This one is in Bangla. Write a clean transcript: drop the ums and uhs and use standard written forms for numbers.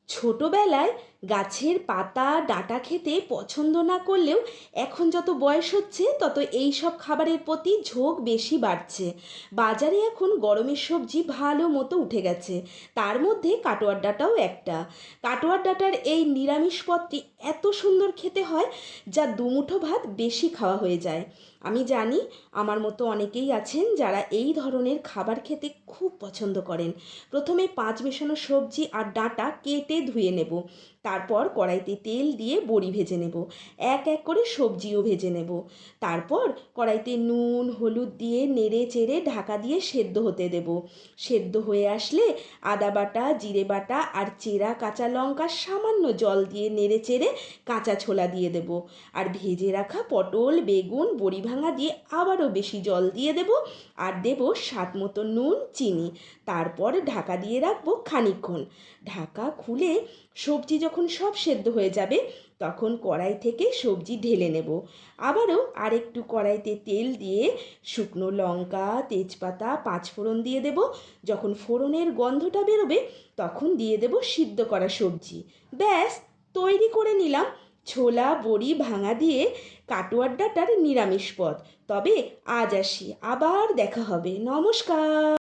ছোটবেলায় গাছের পাতা ডাঁটা খেতে পছন্দ না করলেও এখন যত বয়স হচ্ছে তত এই সব খাবারের প্রতি ঝোঁক বেশি বাড়ছে। বাজারে এখন গরমের সবজি ভালো মতো উঠে গেছে, তার মধ্যে কাটোয়ার ডাঁটাও একটা। কাটোয়ার ডাঁটার এই নিরামিষ পদটি এত সুন্দর খেতে হয়, যা দুমুঠো ভাত বেশি খাওয়া হয়ে যায়। আমি জানি আমার মতো অনেকেই আছেন যারা এই ধরনের খাবার খেতে খুব পছন্দ করেন। প্রথমে পাঁচ মেশানো সবজি আর ডাঁটা কেটে ধুয়ে নেব। তারপর কড়াইতে তেল দিয়ে বড়ি ভেজে নেব। এক এক করে সবজিও ভেজে নেব। তারপর কড়াইতে নুন হলুদ দিয়ে নেড়ে চেড়ে ঢাকা দিয়ে সেদ্ধ হতে দেব। সেদ্ধ হয়ে আসলে আদা বাটা জিরে বাটা আর চেরা কাঁচা লঙ্কা সামান্য জল দিয়ে নেড়ে চেড়ে কাঁচা ছোলা দিয়ে দেব। আর ভেজে রাখা পটল বেগুন বড়ি ভাঙা দিয়ে আবারও বেশি জল দিয়ে দেব। আর দেব স্বাদ মতো নুন চিনি। তারপর ঢাকা দিয়ে রাখবো খানিকক্ষণ। ঢাকা খুলে সবজি যখন সব সেদ্ধ হয়ে যাবে, তখন কড়াই থেকে সবজি ঢেলে নেব। আবারও আরেকটু কড়াইতে তেল দিয়ে শুকনো লঙ্কা তেজপাতা পাঁচফোড়ন দিয়ে দেব। যখন ফোড়নের গন্ধটা বেরোবে, তখন দিয়ে দেব সিদ্ধ করা সবজি। ব্যাস, তৈরি করে নিলাম ছোলা বড়ি ভাঙা দিয়ে কাটোয়ার ডাঁটার নিরামিষ পদ। তবে আজ আসি, আবার দেখা হবে। নমস্কার।